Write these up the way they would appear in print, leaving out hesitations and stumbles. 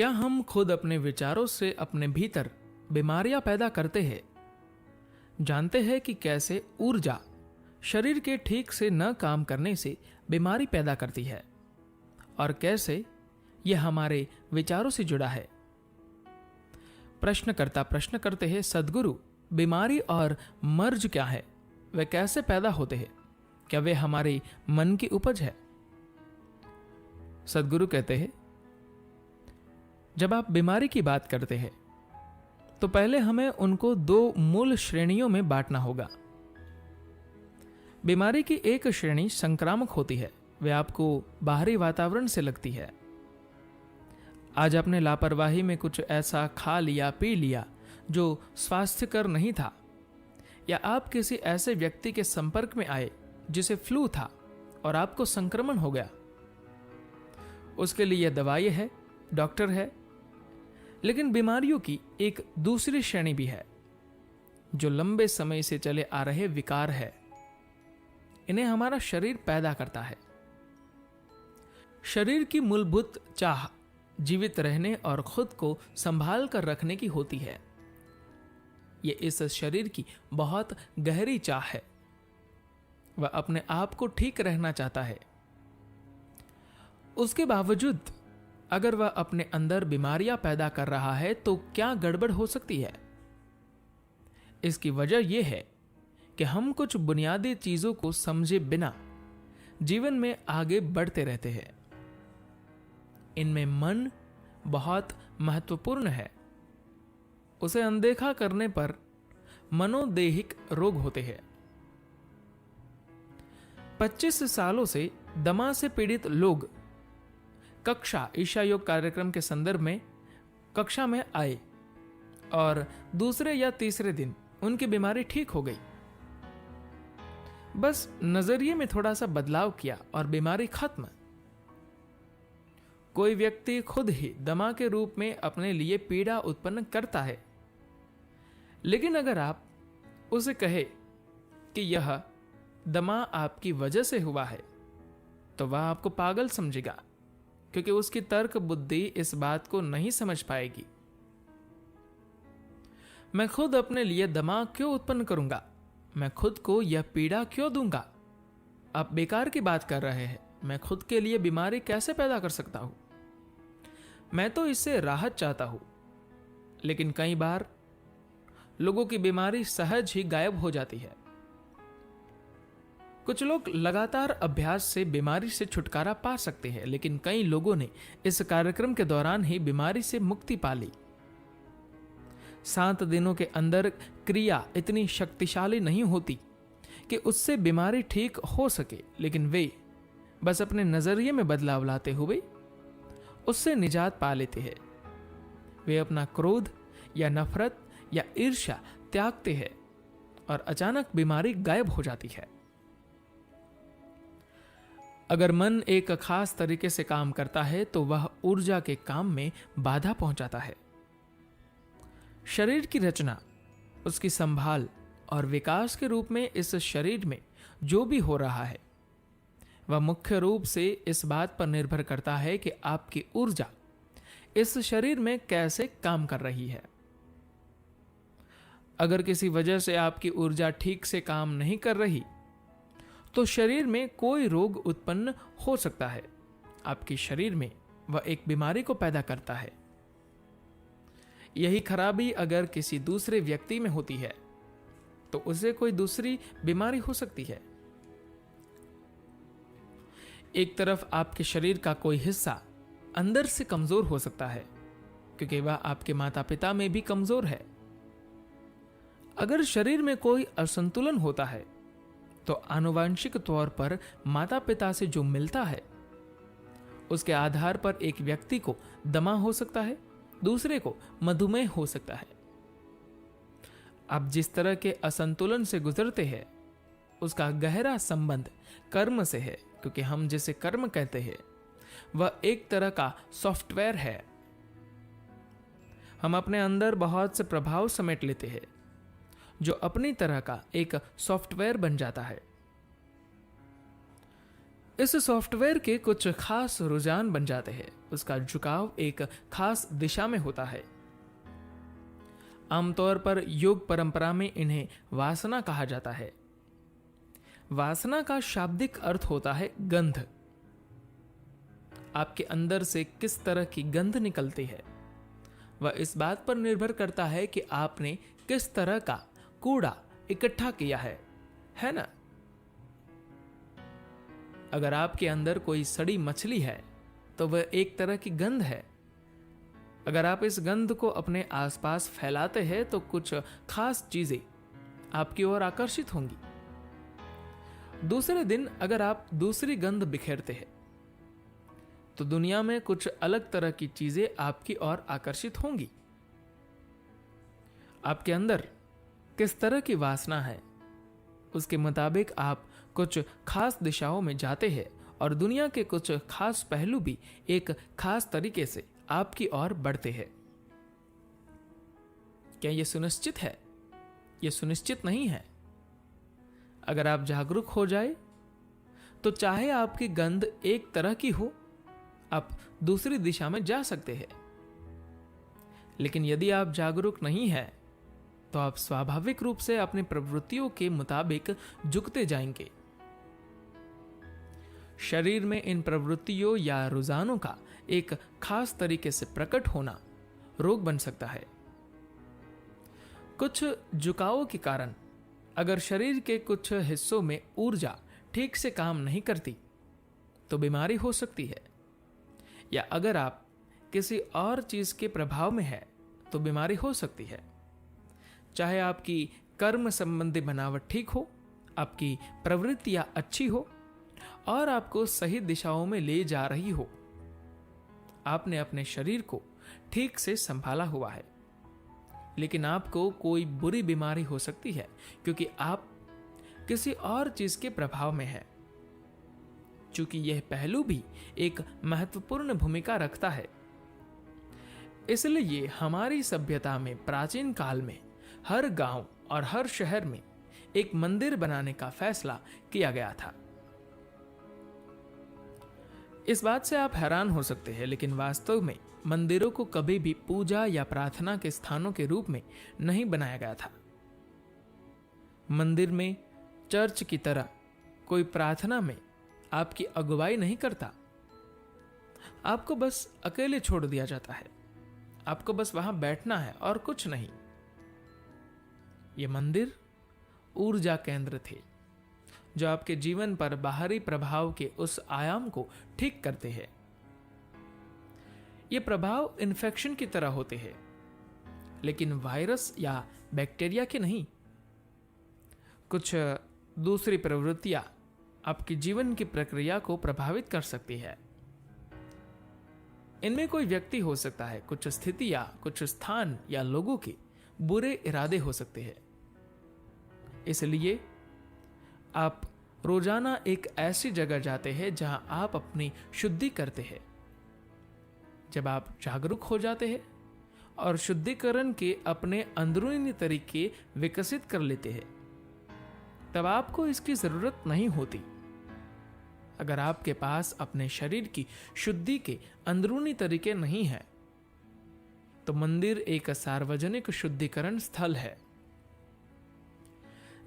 क्या हम खुद अपने विचारों से अपने भीतर बीमारियां पैदा करते हैं? जानते हैं कि कैसे ऊर्जा शरीर के ठीक से न काम करने से बीमारी पैदा करती है और कैसे यह हमारे विचारों से जुड़ा है। प्रश्नकर्ता प्रश्न करते हैं, सद्गुरु, बीमारी और मर्ज क्या है? वे कैसे पैदा होते हैं? क्या वे हमारे मन की उपज है? सद्गुरु कहते हैं, जब आप बीमारी की बात करते हैं तो पहले हमें उनको दो मूल श्रेणियों में बांटना होगा। बीमारी की एक श्रेणी संक्रामक होती है, वे आपको बाहरी वातावरण से लगती है। आज आपने लापरवाही में कुछ ऐसा खा लिया, पी लिया जो स्वास्थ्यकर नहीं था, या आप किसी ऐसे व्यक्ति के संपर्क में आए जिसे फ्लू था और आपको संक्रमण हो गया। उसके लिए दवाई है, डॉक्टर है, लेकिन बीमारियों की एक दूसरी श्रेणी भी है जो लंबे समय से चले आ रहे विकार है। इन्हें हमारा शरीर पैदा करता है। शरीर की मूलभूत चाह जीवित रहने और खुद को संभाल कर रखने की होती है। यह इस शरीर की बहुत गहरी चाह है। वह अपने आप को ठीक रहना चाहता है। उसके बावजूद अगर वह अपने अंदर बीमारियां पैदा कर रहा है तो क्या गड़बड़ हो सकती है? इसकी वजह यह है कि हम कुछ बुनियादी चीजों को समझे बिना जीवन में आगे बढ़ते रहते हैं। इनमें मन बहुत महत्वपूर्ण है। उसे अनदेखा करने पर मनोदैहिक रोग होते हैं। 25 सालों से दमा से पीड़ित लोग कक्षा ईशा योग कार्यक्रम के संदर्भ में कक्षा में आए और दूसरे या तीसरे दिन उनकी बीमारी ठीक हो गई। बस नजरिए में थोड़ा सा बदलाव किया और बीमारी खत्म। कोई व्यक्ति खुद ही दमा के रूप में अपने लिए पीड़ा उत्पन्न करता है, लेकिन अगर आप उसे कहे कि यह दमा आपकी वजह से हुआ है तो वह आपको पागल समझेगा, क्योंकि उसकी तर्क बुद्धि इस बात को नहीं समझ पाएगी। मैं खुद अपने लिए दमा क्यों उत्पन्न करूंगा? मैं खुद को यह पीड़ा क्यों दूंगा? आप बेकार की बात कर रहे हैं। मैं खुद के लिए बीमारी कैसे पैदा कर सकता हूं? मैं तो इससे राहत चाहता हूं। लेकिन कई बार लोगों की बीमारी सहज ही गायब हो जाती है। कुछ लोग लगातार अभ्यास से बीमारी से छुटकारा पा सकते हैं, लेकिन कई लोगों ने इस कार्यक्रम के दौरान ही बीमारी से मुक्ति पा ली। 7 दिनों के अंदर क्रिया इतनी शक्तिशाली नहीं होती कि उससे बीमारी ठीक हो सके, लेकिन वे बस अपने नजरिए में बदलाव लाते हुए उससे निजात पा लेते हैं। वे अपना क्रोध या नफरत या ईर्ष्या त्यागते हैं और अचानक बीमारी गायब हो जाती है। अगर मन एक खास तरीके से काम करता है तो वह ऊर्जा के काम में बाधा पहुंचाता है। शरीर की रचना, उसकी संभाल और विकास के रूप में इस शरीर में जो भी हो रहा है वह मुख्य रूप से इस बात पर निर्भर करता है कि आपकी ऊर्जा इस शरीर में कैसे काम कर रही है। अगर किसी वजह से आपकी ऊर्जा ठीक से काम नहीं कर रही तो शरीर में कोई रोग उत्पन्न हो सकता है। आपके शरीर में वह एक बीमारी को पैदा करता है। यही खराबी अगर किसी दूसरे व्यक्ति में होती है तो उसे कोई दूसरी बीमारी हो सकती है। एक तरफ आपके शरीर का कोई हिस्सा अंदर से कमजोर हो सकता है, क्योंकि वह आपके माता पिता में भी कमजोर है। अगर शरीर में कोई असंतुलन होता है तो आनुवांशिक तौर पर माता पिता से जो मिलता है उसके आधार पर एक व्यक्ति को दमा हो सकता है, दूसरे को मधुमेह हो सकता है। आप जिस तरह के असंतुलन से गुजरते हैं उसका गहरा संबंध कर्म से है, क्योंकि हम जिसे कर्म कहते हैं वह एक तरह का सॉफ्टवेयर है। हम अपने अंदर बहुत से प्रभाव समेट लेते हैं जो अपनी तरह का एक सॉफ्टवेयर बन जाता है। इस सॉफ्टवेयर के कुछ खास रुझान बन जाते हैं। उसका झुकाव एक खास दिशा में होता है। आमतौर पर योग परंपरा में इन्हें वासना कहा जाता है। वासना का शाब्दिक अर्थ होता है गंध। आपके अंदर से किस तरह की गंध निकलती है वह इस बात पर निर्भर करता है कि आपने किस तरह का कूड़ा इकट्ठा किया है ना। अगर आपके अंदर कोई सड़ी मछली है तो वह एक तरह की गंध है। अगर आप इस गंध को अपने आसपास फैलाते हैं तो कुछ खास चीजें आपकी ओर आकर्षित होंगी। दूसरे दिन अगर आप दूसरी गंध बिखेरते हैं तो दुनिया में कुछ अलग तरह की चीजें आपकी ओर आकर्षित होंगी। आपके अंदर किस तरह की वासना है उसके मुताबिक आप कुछ खास दिशाओं में जाते हैं और दुनिया के कुछ खास पहलू भी एक खास तरीके से आपकी ओर बढ़ते हैं। क्या यह सुनिश्चित है? यह सुनिश्चित नहीं है। अगर आप जागरूक हो जाए तो चाहे आपकी गंध एक तरह की हो आप दूसरी दिशा में जा सकते हैं। लेकिन यदि आप जागरूक नहीं हैं तो आप स्वाभाविक रूप से अपनी प्रवृत्तियों के मुताबिक झुकते जाएंगे। शरीर में इन प्रवृत्तियों या रुझानों का एक खास तरीके से प्रकट होना रोग बन सकता है। कुछ झुकावों के कारण अगर शरीर के कुछ हिस्सों में ऊर्जा ठीक से काम नहीं करती तो बीमारी हो सकती है, या अगर आप किसी और चीज के प्रभाव में है तो बीमारी हो सकती है। चाहे आपकी कर्म संबंधी बनावट ठीक हो, आपकी प्रवृत्तियां अच्छी हो और आपको सही दिशाओं में ले जा रही हो, आपने अपने शरीर को ठीक से संभाला हुआ है, लेकिन आपको कोई बुरी बीमारी हो सकती है क्योंकि आप किसी और चीज के प्रभाव में है। चूंकि यह पहलू भी एक महत्वपूर्ण भूमिका रखता है, इसलिए हमारी सभ्यता में प्राचीन काल में हर गांव और हर शहर में एक मंदिर बनाने का फैसला किया गया था। इस बात से आप हैरान हो सकते हैं, लेकिन वास्तव में मंदिरों को कभी भी पूजा या प्रार्थना के स्थानों के रूप में नहीं बनाया गया था। मंदिर में चर्च की तरह कोई प्रार्थना में आपकी अगुवाई नहीं करता। आपको बस अकेले छोड़ दिया जाता है। आपको बस वहां बैठना है और कुछ नहीं। ये मंदिर ऊर्जा केंद्र थे जो आपके जीवन पर बाहरी प्रभाव के उस आयाम को ठीक करते हैं। ये प्रभाव इन्फेक्शन की तरह होते हैं, लेकिन वायरस या बैक्टीरिया के नहीं। कुछ दूसरी प्रवृत्तियां आपके जीवन की प्रक्रिया को प्रभावित कर सकती है। इनमें कोई व्यक्ति हो सकता है, कुछ स्थितियां, कुछ स्थान या लोगों के बुरे इरादे हो सकते हैं। इसलिए आप रोजाना एक ऐसी जगह जाते हैं जहां आप अपनी शुद्धि करते हैं। जब आप जागरूक हो जाते हैं और शुद्धिकरण के अपने अंदरूनी तरीके विकसित कर लेते हैं, तब आपको इसकी जरूरत नहीं होती। अगर आपके पास अपने शरीर की शुद्धि के अंदरूनी तरीके नहीं है तो मंदिर एक सार्वजनिक शुद्धिकरण स्थल है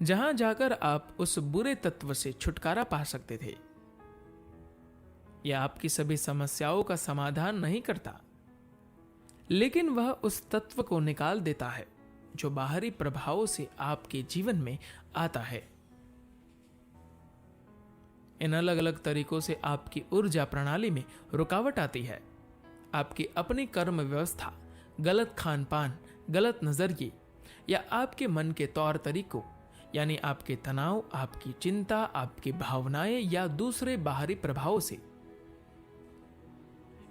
जहां जाकर आप उस बुरे तत्व से छुटकारा पा सकते थे। यह आपकी सभी समस्याओं का समाधान नहीं करता, लेकिन वह उस तत्व को निकाल देता है जो बाहरी प्रभावों से आपके जीवन में आता है। इन अलग अलग तरीकों से आपकी ऊर्जा प्रणाली में रुकावट आती है। आपकी अपनी कर्म व्यवस्था, गलत खान पान, गलत नजरिए या आपके मन के तौर तरीकों, यानी आपके तनाव, आपकी चिंता, आपकी भावनाएं या दूसरे बाहरी प्रभावों से,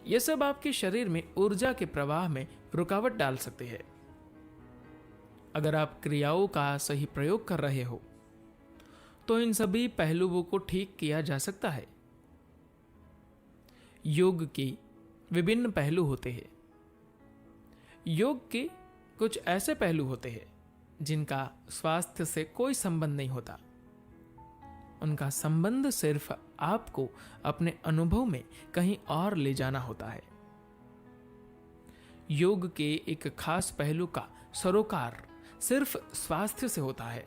यह सब आपके शरीर में ऊर्जा के प्रवाह में रुकावट डाल सकते हैं। अगर आप क्रियाओं का सही प्रयोग कर रहे हो तो इन सभी पहलुओं को ठीक किया जा सकता है। योग के विभिन्न पहलू होते हैं। योग के कुछ ऐसे पहलू होते हैं जिनका स्वास्थ्य से कोई संबंध नहीं होता। उनका संबंध सिर्फ आपको अपने अनुभव में कहीं और ले जाना होता है। योग के एक खास पहलू का सरोकार सिर्फ स्वास्थ्य से होता है।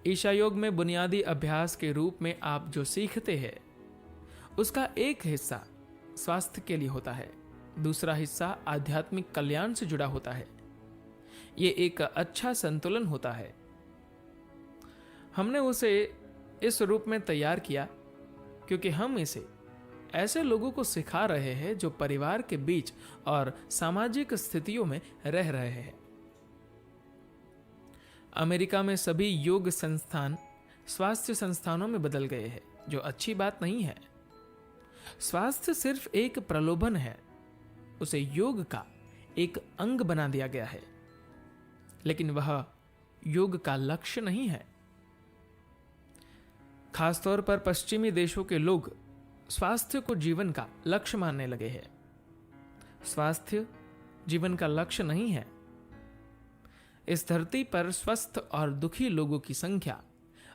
ईशा योग में बुनियादी अभ्यास के रूप में आप जो सीखते हैं उसका एक हिस्सा स्वास्थ्य के लिए होता है, दूसरा हिस्सा आध्यात्मिक कल्याण से जुड़ा होता है। यह एक अच्छा संतुलन होता है। हमने उसे इस रूप में तैयार किया क्योंकि हम इसे ऐसे लोगों को सिखा रहे हैं जो परिवार के बीच और सामाजिक स्थितियों में रह रहे हैं। अमेरिका में सभी योग संस्थान स्वास्थ्य संस्थानों में बदल गए हैं, जो अच्छी बात नहीं है। स्वास्थ्य सिर्फ एक प्रलोभन है, उसे योग का एक अंग बना दिया गया है, लेकिन वह योग का लक्ष्य नहीं है। खासतौर पर पश्चिमी देशों के लोग स्वास्थ्य को जीवन का लक्ष्य मानने लगे हैं। स्वास्थ्य जीवन का लक्ष्य नहीं है। इस धरती पर स्वस्थ और दुखी लोगों की संख्या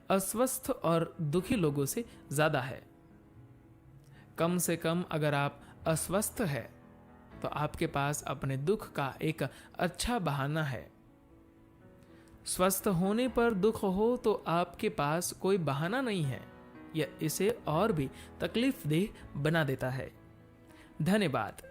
अस्वस्थ और दुखी लोगों से ज्यादा है। कम से कम अगर आप अस्वस्थ हैं तो आपके पास अपने दुख का एक अच्छा बहाना है। स्वस्थ होने पर दुख हो तो आपके पास कोई बहाना नहीं है। यह इसे और भी तकलीफदेह बना देता है। धन्यवाद।